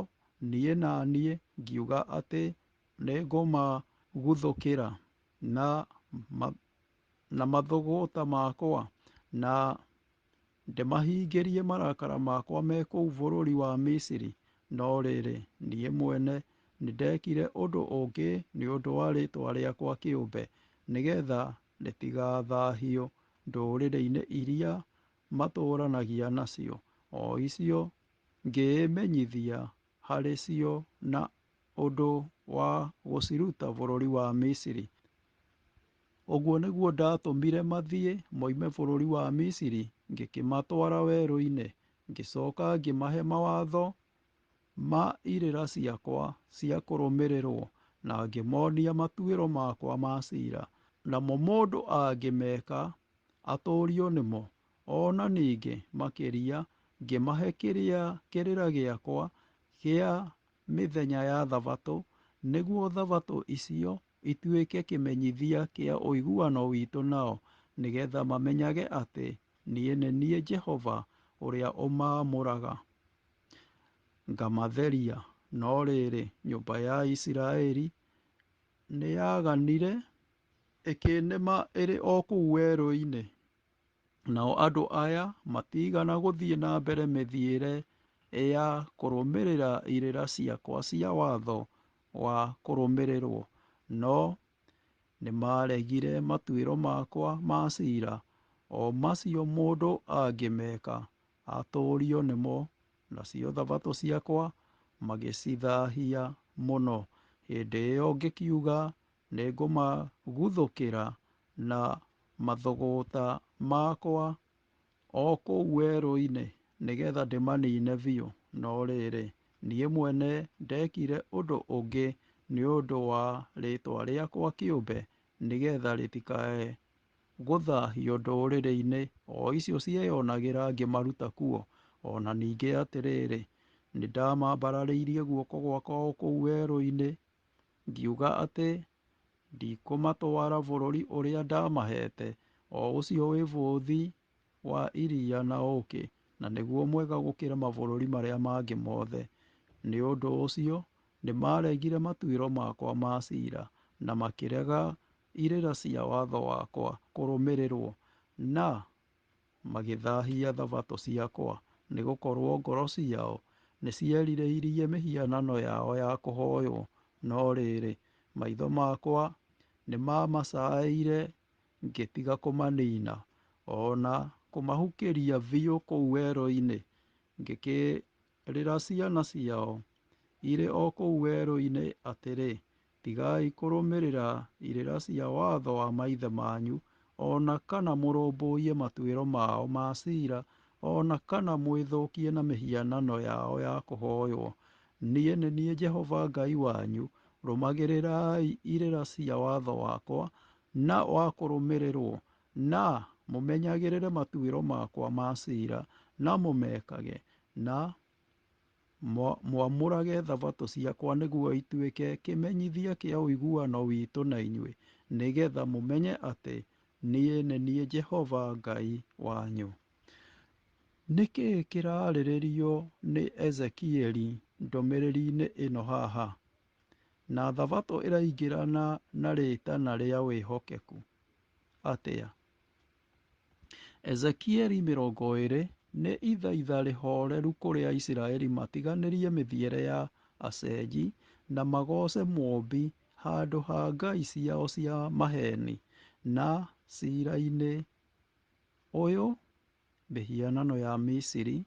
niĩ na niĩ ngiuga atĩ nĩngũmaguthũkĩra na mathũgũta makwa, na ndĩmahingĩrie marakara makwa me kũu bũrũri wa Misiri. No rĩrĩ, niĩ mwene nĩndekire ũndũ ũngĩ nĩ ũndũ wa rĩĩtwa rĩakwa kĩũmbe, nĩgetha rĩtigathaahio ndũrĩrĩ-inĩ iria matũũranagia nacio, o icio ngĩĩmenyithia harĩ cio na ũndũ wa gũciruta bũrũri wa Misiri. Ũguo nĩguo ndatũmire mathiĩ moime bũrũri wa Misiri, ngĩkĩmatwara werũ-inĩ, ngĩcoka ngĩmahe mawatho ma irĩra ciakwa cia kũrũmĩrĩrwo, na ngĩmonia matuĩro makwa ma ciira. Namo mũndũ angĩmeka atũũrio nĩmo. Ona ningĩ makĩria ngĩmahe kĩrĩra gĩakwa gĩa mĩthenya ya Thabatũ, nĩguo Thabatũ icio ituĩke kĩmenyithia kĩa ũiguano witũ nao, nĩgetha mamenyage atĩ niĩ nĩ niĩ Jehova ũrĩa ũmaamũraga ngamatheria. No rĩrĩ, nyũmba ya Isiraeli nĩyaganire ĩkĩnema ĩrĩ o kũu werũ-inĩ. Nao andũ aya matigana gũthiĩ na mbere mĩthiĩre ya kũrũmĩrĩra irĩra ciakwa cia watho wa kũrũmĩrĩrwo, no nĩmaregire matuĩro makwa ma ciira, o macio mũndũ angĩmeka atũũrio nĩmo, nacio Thabatũ ciakwa magĩcithaahia mũno. Hĩndĩ ĩyo ngĩkiuga nĩngũmaguthũkĩra na mathũgũta makwa o kũu werũ-inĩ, nĩgetha ndĩmanine biũ. No rĩrĩ, niĩ mwene ndekire ũndũ ũngĩ nĩ ũndũ wa rĩĩtwa rĩakwa kĩũmbe, nĩgetha rĩtikae gũthaahio ndũrĩrĩ-inĩ o icio cieyonagĩra ngĩmaruta kuo. Ona ningĩ atĩrĩrĩ, nĩndamambararĩirie guoko gwakwa o kũu werũ-inĩ, ngiuga atĩ ndikũmatwara bũrũri ũrĩa ndamahete, o ũcio wĩ bũthi wa iria na ũũkĩ, na nĩguo mwega gũkĩra mabũrũri marĩa mangĩ mothe. Nĩ ũndũ ũcio nĩmaregire matuĩro makwa ma ciira, na makĩrega irĩra cia watho wakwa kũrũmĩrĩrwo, na magĩthaahia Thabatũ ciakwa, nĩgũkorwo ngoro ciao nĩcierirĩirie mĩhianano yao ya kũhoywo. No rĩrĩ, maitho makwa nĩmamacaĩire ngĩtiga kũmanina, ona kũmahukĩria biũ kũu werũ-inĩ, ngĩkĩrĩra ciana ciao irĩ o kũu werũ-inĩ atĩrĩ, tigai kũrũmĩrĩra irĩra cia watho wa maithe manyu, ona kana mũrũmbũiye matuĩro mao ma ciira, ona kana mwĩthũkie na mĩhianano yao ya kũhoywo. Niĩ nĩ niĩ Jehova Ngai wanyu. Rũmagĩrĩrai irĩra cia watho wakwa na wa kũrũmĩrĩrwo, na mũmenyagĩrĩre matuĩro makwa ma ciira, na mũmekage, na mwamũrage Thabatũ ciakwa, nĩguo ituĩke kĩmenyithia kĩa ũiguano witũ na inyuĩ, nĩgetha mũmenye atĩ niĩ nĩ niĩ Jehova Ngai wanyu. Nĩkĩĩ kĩrarĩrĩrio nĩ Ezekieli ndũmĩrĩri-inĩ ĩno haha? Na Thabatũ ĩraingĩrana na rĩĩtana rĩa wĩhokeku atĩa? Ezekieli 20 nĩ ithaitha rĩhoreru kũrĩ Aisiraeli matiganĩrie mĩthiĩre ya acenji na magoce Mũmbi handũ ha ngai ciao cia maheni, na ciira-inĩ ũyũ mĩhianano ya Misiri.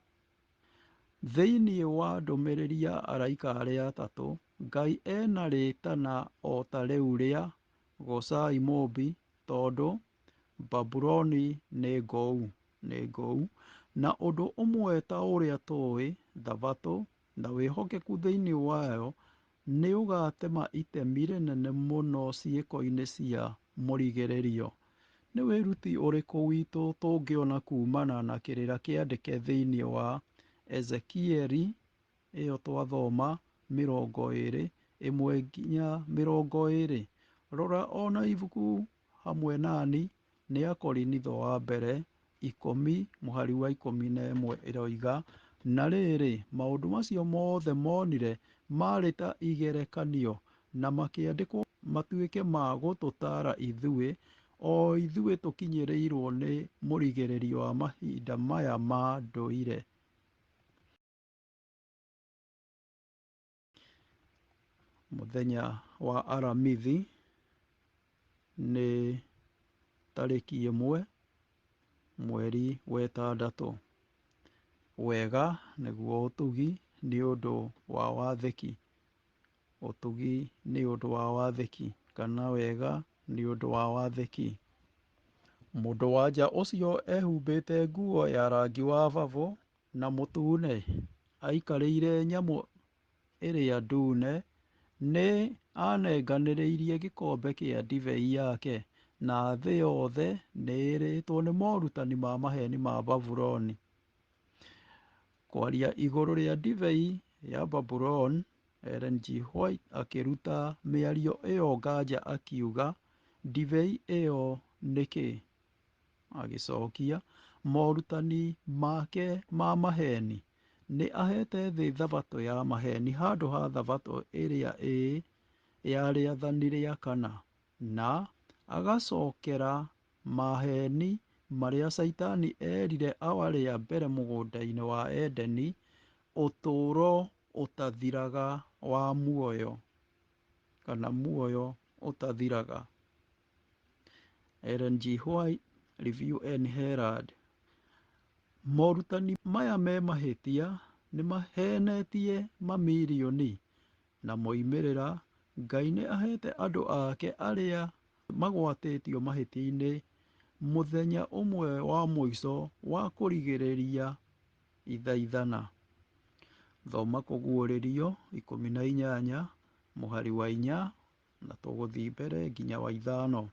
Thĩinĩ wa ndũmĩrĩri ya araika arĩa atatũ, Ngai ena rĩĩtana o ta rĩu rĩa gocai Mũmbi, tondũ Babuloni nĩ ngũu, na ũndũ ũmwe ta ũrĩa tũĩ, Thabatũ na wĩhokeku thĩinĩ wayo nĩ ũgatema itemi rĩnene mũno ciĩko-inĩ cia mũrigĩrĩrio. Nĩ wĩruti ũrĩkũ witũ tũngĩona kumana na kĩrĩra kĩandĩke thĩinĩ wa Ezekieli ĩyo twathoma 20:1-20? Rora ona ibuku hamwe nani nĩ Akorinitho wa mbere 10:11 ĩroiga, na rĩrĩ, maũndũ macio mothe monire marĩ ta igerekanio na makĩandĩkwo matuĩke ma gũtũtaara ithuĩ, o ithuĩ tũkinyĩrĩirwo nĩ mũrigĩrĩrio wa mahinda maya ma ndũire. Mũthenya wa aramithi nĩ tarĩki 1 mweri wa 6. Wega nĩguo ũtugi nĩ ũndũ wa wathĩki. Ũtugi nĩ ũndũ wa wathĩki, kana wega nĩ ũndũ wa wathĩki. Mũndũ wa nja ũcio ehumbĩte nguo ya rangi wa bavũ na mũtune, aikarĩire nyamũ ĩrĩa ndune, nĩ anenganĩrĩirie gĩkombe kĩa ndibei yake, na thĩ yothe nĩ ĩrĩtwo nĩ morutani ma maheni ma Babuloni. Kwaria igũrũ rĩa ndibei ya Babuloni, Ellen G. White akĩruta mĩario ĩyo nganja akiuga, ndibei ĩyo nĩkĩ? Agĩcokia, morutani make ma maheni. Nĩ ahete thĩ thabatũ ya maheni handũ ha thabatũ ĩrĩa ya rĩathani rĩa kana, na agacokera maheni marĩa Saitani erire awarĩa mbere mũgũnda-inĩ wa Edeni, ũtũũro ũtathiraga wa muoyo, kana muoyo ũtathiraga. Ellen G. White, Review and Herald. Morutani maya me mahĩtia nĩ mahenetie mamirioni, na moimĩrĩra, Ngai nĩ ahete andũ ake arĩa magwatĩtio mahĩtia-inĩ mũthenya ũmwe wa mũico wa kũrigĩrĩria ithaithana. Thoma Kũguũrĩrio 18:4, na tũgũthiĩ mbere nginya wa 5.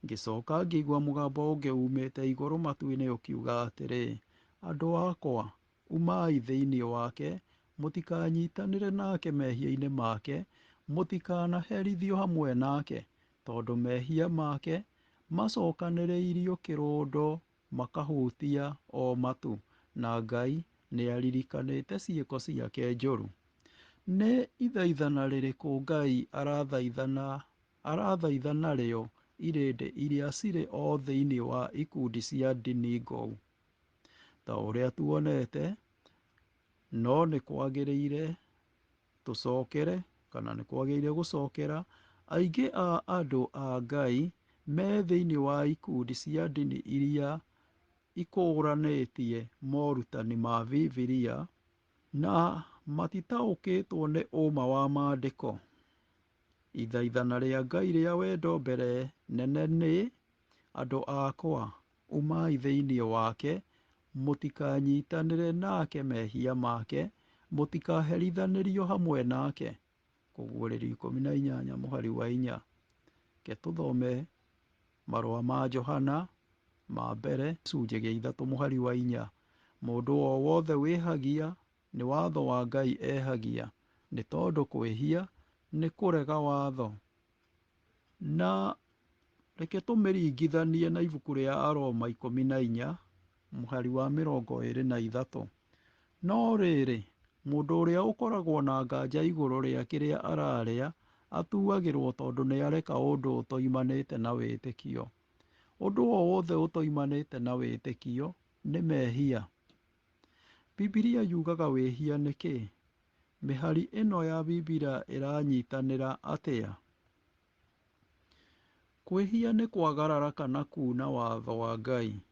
Ngĩcoka ngĩigua mũgambo ũngĩ umĩte igũrũ matu-inĩ ũkiuga atĩrĩ, andũ akwa, umai thĩinĩ wake, mũtikanyitanĩre nake mehia-inĩ make, mũtikanaherithio hamwe nake, tondũ mehia make macokanĩrĩirio kĩrũndo makahutia o matu, na Ngai nĩ aririkanĩte ciĩko ciake njũru. Nĩ ithaithana rĩrĩkũ Ngai arathaithana rĩo irĩndĩ iria cirĩ o thĩinĩ wa ikundi cia ndini ngũu? Ta ũrĩa tuonete, no nĩ kwagĩrĩire tũcokere, kana nĩ kwagĩrĩire gũcokera aingĩ a andũ a Ngai me thĩinĩ wa ikundi cia ndini iria ikũranĩtie morutani ma Bibilia na matitaũkĩtwo nĩ ũma wa maandĩko. Ithaithana rĩa Ngai rĩa wendo mbere nene nĩ, andũ akwa, umai thĩinĩ wake, mũtikanyitanĩre nake mehia make, mũtikaherithanĩrio hamwe nake. Kũguũrĩrio 18:4. Ke tũthome marũa ma Johana ma mbere 3:3-4. Mũndũ o wothe wĩhagia nĩ watho wa Ngai ehagia, nĩ tondũ kwĩhia nĩ kũrega watho. Na reke tũmĩringithanie na ibuku rĩa Aroma 14:23. No rĩrĩ, mũndũ ũrĩa ũkoragwo na nganja igũrũ rĩa kĩrĩa ararĩa atuagĩrwo tondũ nĩ areka ũndũ ũtoimanĩte na wĩtĩkio. Ũndũ o wothe ũtoimanĩte na wĩtĩkio nĩ mehia. Bibilia yugaga wĩhia nĩ kĩ? Mĩhari ĩno ya Bibilia ĩranyitanĩra atĩa? Kwĩhia nĩ kwagarara kana kuuna watho wa Ngai.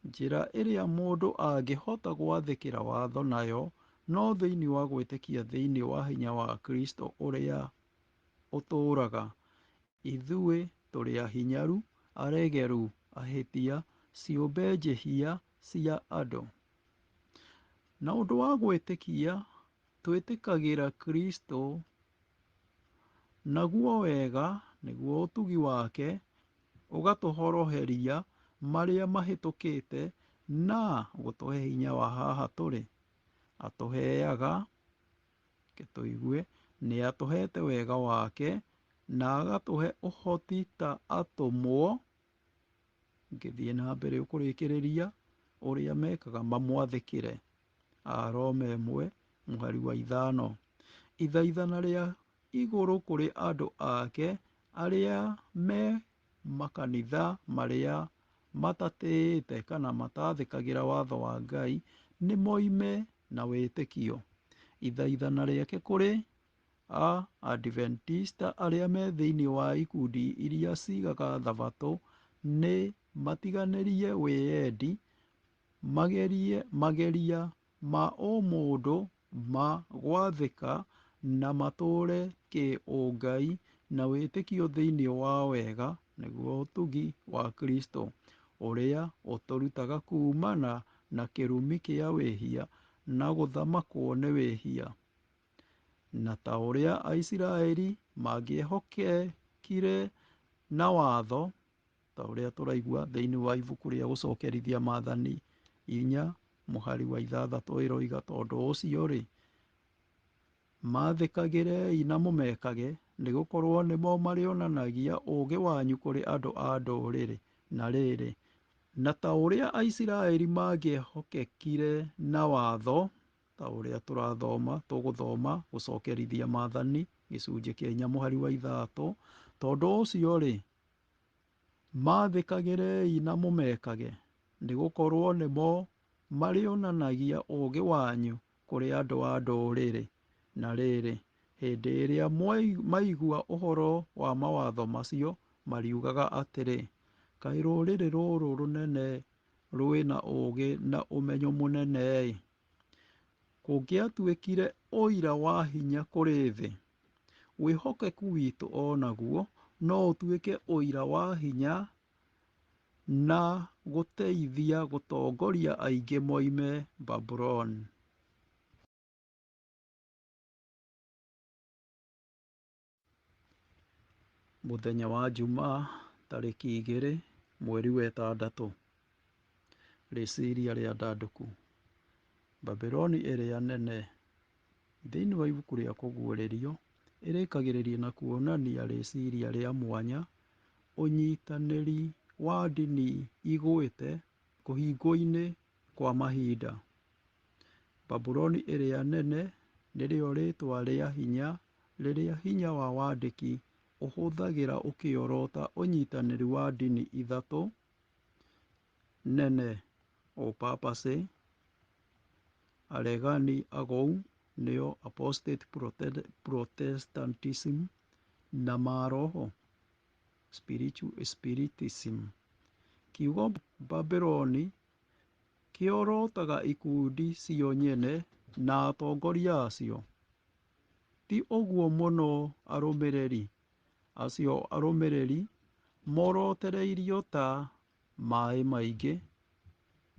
Njĩra ĩrĩa mũndũ angĩhota gwathĩkĩra watho nayo no thĩinĩ wa gwĩtĩkia thĩinĩ wa hinya wa Kristo ũrĩa ũtũũraga. Ithuĩ tũrĩ ahinyaru, aregeru, ahĩtia, ciũmbe njĩhia cia andũ. Na ũndũ wa gwĩtĩkia, twĩtĩkagĩra Kristo naguo wega nĩguo ũtugi wake ũgatũhoroheria marĩa mahĩtũkĩte na gũtũhe hinya wa haha tũrĩ. Atũheaga, tũigue, nĩ atũhete wega wake na agatũhe ũhoti ta atũmwo, ngĩthiĩ na mbere kũrĩkĩrĩria, ũrĩa mekaga mamwathĩkĩre. Aroma 1:5. Ithaithana rĩa igũrũ kũrĩ andũ ake arĩa me makanitha marĩa matatĩĩte kana matathĩkagĩra watho wa Ngai nĩ moime na wĩtĩkio. Ithaithana rĩake kũrĩ Adventista arĩa me thĩinĩ wa ikundi iria cigaga thabatũ nĩ matiganĩrie wĩyendi, mageria ma ũmũndũ ma gwathĩka na matũũre kĩũngai na wĩtĩkio thĩinĩ wa wega, nĩguo ũtugi wa Kristo ũrĩa ũtũrutaga kuumana na kĩrumi kĩa wĩhia na gũthamakwo nĩ wĩhia. Na ta ũrĩa Aisiraeli mangĩehokekire na watho, ta ũrĩa tũraigua thĩinĩ wa ibuku rĩa gũcokerithia Maathani 4:6 ĩroiga, tondũ ũcio-rĩ, maathĩkagĩrei na mũmekage, nĩgũkorwo nĩmo marĩonanagia ũũgĩ wanyu kũrĩ andũ a ndũrĩrĩ. Na rĩrĩ, na ta ũrĩa Aisiraeli mangĩehokekire na watho, ta ũrĩa tũgũthoma gũcokerithia Maathani 4:3, tondũ ũcio-rĩ, maathĩkagĩrei na mũmekage, nĩgũkorwo nĩmo marĩonanagia ũũgĩ wanyu kũrĩ andũ a ndũrĩrĩ. Na rĩrĩ, hĩndĩ ĩrĩa maigua ũhoro wa mawatho macio, mariugaga atĩrĩ, kaĩ rũrĩrĩ rũrũ rũnene rwĩna ũũgĩ na ũmenyo mũnene-ĩ, kũngĩatuĩkire ũira wa hinya kũrĩ thĩ, wĩhokeku witũ o naguo no ũtuĩke ũira wa hinya na gũteithia gũtongoria aingĩ moime Babuloni. Mũthenya wa Jumaa, tarĩki 2/6. Rĩciria rĩa ndandũku. Babuloni ĩrĩa nene, thĩinĩ wa ibuku rĩa kũguũrĩrio, ĩrĩkagĩrĩria na kuonania rĩciria rĩa mwanya, ũnyitanĩri wa ndini igwĩte kũhingwo-inĩ kwa mahinda. Babuloni ĩrĩa nene nĩrĩo rĩtwa rĩa hinya rĩrĩa hinya wa wandĩki ũhũthagĩra ũkĩorota ũnyitanĩri wa ndini ithatũ nene: ũpapacy, aregani agou nĩo apostate Protestantism, na maroho spiritism. Kiugo Babuloni kĩorotaga ikundi cio nyene na atongoria acio. Ti ũguo mũno arũmĩrĩri morotereirio ta maĩ maingĩ.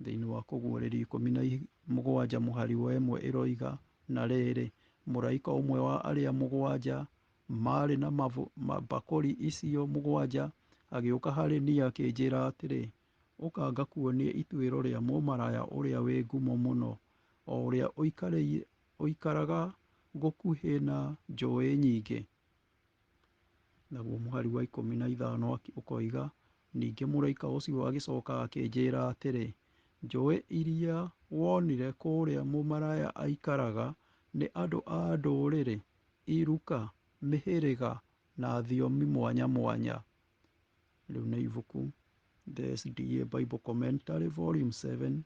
Thĩinĩ wa kũguũrĩrio 17:1 ĩroiga, na rĩrĩ, mũraika ũmwe wa arĩa mũgwanja marĩ na mbakũri icio mũgwanja agĩũka harĩ niĩ akĩnjĩra atĩrĩ, ũka ngakuonie ituĩro rĩa mũmaraya ũrĩa wĩ ngumo mũno, o ũrĩa ũikaraga gũkuhĩ na njũĩ nyingĩ. Naguo mũhari wa 15 ũkoiga, ningĩ mũraika ũcio agĩcoka akĩnjĩra atĩrĩ, njũĩ iria wonire kũrĩa mũmaraya aikaraga nĩ andũ a ndũrĩrĩ, iruka, mĩhĩrĩga na thiomi mwanya mwanya. Rĩu nĩ ibuku The SDA Bible Commentary Volume 7,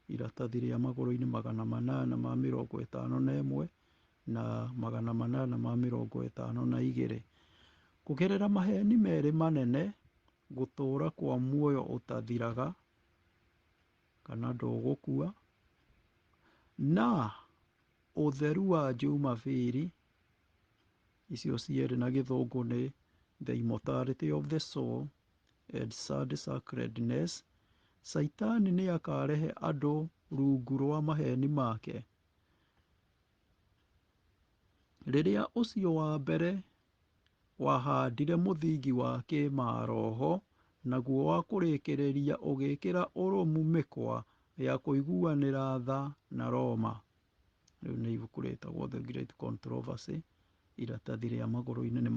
iratathi rĩa magũrũ-inĩ 851 na 852. Kũgerera maheni merĩ manene, gũtũũra kwa muoyo ũtathiraga kana ndũgũkua, na ũtheru wa Jumapili, icio cierĩ na gĩthũngũ nĩ The Immortality of the Soul and Sad Sacredness, Saitani nĩ akarehe andũ rungu rwa maheni make. Rĩrĩa ũcio wa mbere wahandire mũthingi wa kĩmaroho, naguo wa kũrĩkĩrĩria ũgĩkĩra ũrũmu mĩkwa ya kũiguanĩra tha na Roma. Rĩu nĩ ibuku rĩtagwo The Great Controversy, iratathi rĩa magũrũ-inĩ nĩ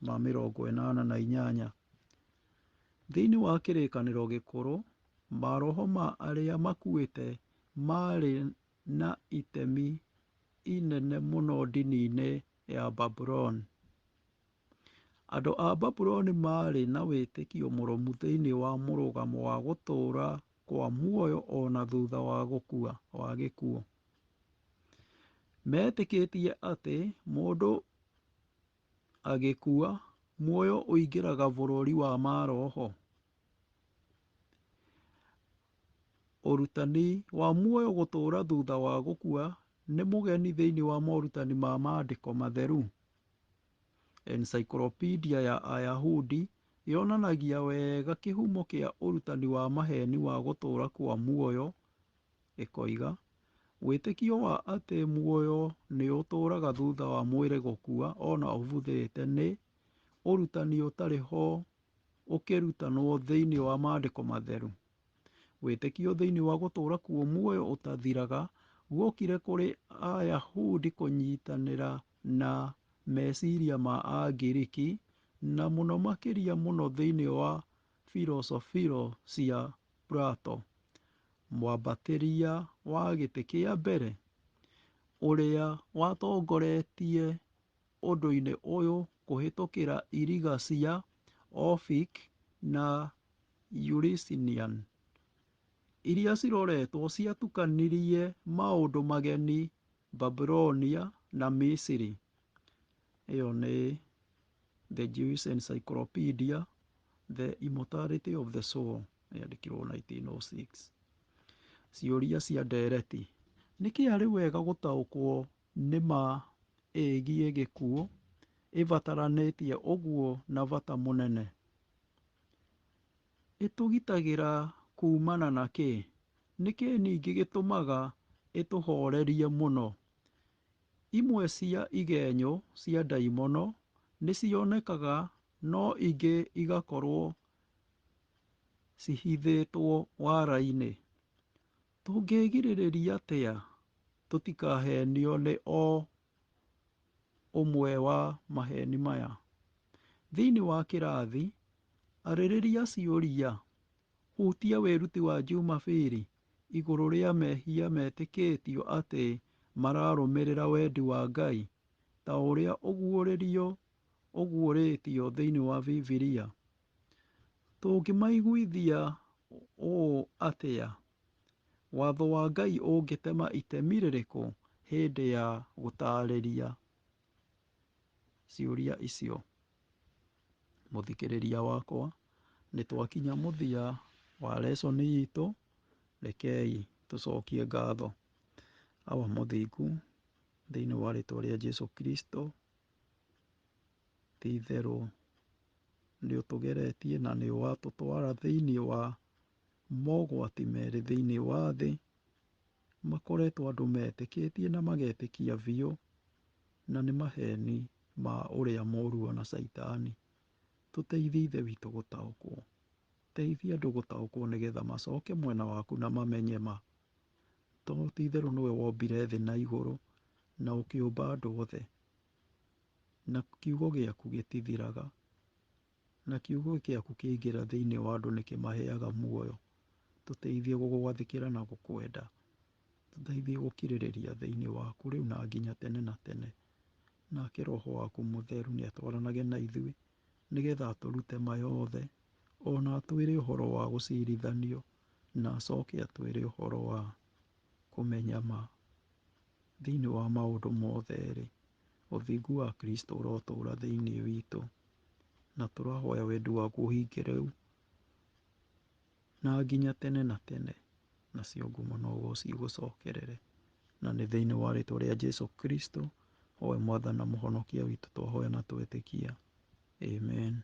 588. Thĩinĩ wa kĩrĩkanĩro gĩkũrũ, maroho ma arĩa makuĩte marĩ na itemi inene mũno ndini-inĩ ya Babuloni. Andũ a Babuloni marĩ na wĩtĩkio mũrũmu thĩinĩ wa mũrũgamo wa gũtũũra kwa muoyo ona thutha wa gĩkuũ. Metĩkĩtie atĩ mũndũ agĩkua, muoyo ũingĩraga bũrũri wa maroho. Ũrutani wa muoyo gũtũũra thutha wa gũkua nĩ mũgeni thĩinĩ wa morutani ma maandĩko matheru. Encyclopedia ya Ayahudi yonanagia wega kĩhumo kĩa ũrutani wa maheni wa gũtũũra kwa muoyo, ĩkoiga, wĩtĩkio wa atĩ muoyo nĩ ũtũũraga thutha wa mwĩrĩ gũkua ona ũbuthĩte nĩ ũrutani ũtarĩ ho ũkĩrutanwo thĩinĩ wa maandĩko matheru. Wĩtĩkio thĩinĩ wa gũtũũra kwa muoyo ũtathiraga guokire kũrĩ Ayahudi kũnyitanĩra na meciria ma Agiriki, na mũno makĩria mũno thĩinĩ wa filosofio cia Plato, mwambatĩria wa gĩtĩ kĩa mbere, ũrĩa watongoretie ũndũ-inĩ ũyũ kũhĩtũkĩra iriga cia Orphic na Eleusinian, iria ciroretwo ciatukanirie maũndũ mageni Babylonia na Misiri. Ĩyo nĩ The Jewish Encyclopedia, The Immortality of the Soul, yandĩkirwo 1906. Ciũria cia ndeereti: nĩkĩ arĩ wega gũtaũkwo nĩ ma ĩgiĩ gĩkuũ ĩbataranĩtie ũguo na bata mũnene? Ĩtũgitagĩra kuumana na kĩ? Nĩkĩ ningĩ gĩtũmaga ĩtũhorerie mũno? Imwe cia igenyo cia ndaimono nĩ cionekaga, no ingĩ igakorwo cihithĩtwo wara-inĩ. Tũngĩgirĩrĩria atĩa tũtikahenio nĩ o ũmwe wa maheni maya? Thĩinĩ wa kĩrathi, arĩrĩria ciũria, hutia wĩruti wa Jumapili igũrũ rĩa mehia metĩkĩtio atĩ mararũmĩrĩra wendi wa Ngai ta ũrĩa ũguũrĩtio thĩinĩ wa Bibilia. Tũngĩmaiguithia ũũ atĩa? Watho wa Ngai ũngĩtema itemi rĩrĩkũ hĩndĩ ya gũtaarĩria ciũria icio? Mũthikĩrĩria wakwa, nĩ twakinya mũthia wa lesson itũ. Rekei tũcokie ngatho Baba mũthingu thĩinĩ wa rĩĩtwa rĩa Jesũ Kristo. Ti itherũ nĩ ũtũgeretie na nĩ watũtwara thĩinĩ wa mogwati merĩ thĩinĩ wa thĩ, makoretwo andũ metĩkĩtie na magetĩkia biũ, na nĩ maheni ma ũrĩa mũũru ona Saitani. Tũteithie Ithe witũ gũtaũkwo, teithia andũ gũtaũkwo nĩgetha macoke mwena waku na mamenye ma. Tondũ ti itherũ nĩwe wombire thĩ na igũrũ na ũkĩũmba andũ othe, na kiugo gĩaku gĩtithiraga, na kiugo gĩaku kĩaingĩra thĩinĩ wa andũ nĩkĩmaheaga muoyo. Tũteithie gũgwathĩkĩra na gũkwenda, tũteithie gũkirĩrĩria thĩinĩ waku rĩu na nginya tene na tene. Nake Roho waku Mũtheru nĩ atwaranage na ithuĩ nĩgetha atũrute mayothe, ona atwĩre ũhoro wa gũcirithanio, na acoke atwĩre ũhoro wa kũmenya ma. Thĩinĩ wa maũndũ mothe rĩ, ũthingu wa Kristo ũrotũũra thĩinĩ witũ, na tũrahoya wendi waku ũhinge rĩu na nginya tene na tene, nacio ngumo no cigũcokerere. Na nĩ thĩinĩ wa rĩĩtwa rĩa Jesũ Kristo, owe Mwathani na Mũhonokia witũ, twahoya na twetĩkia. Amen.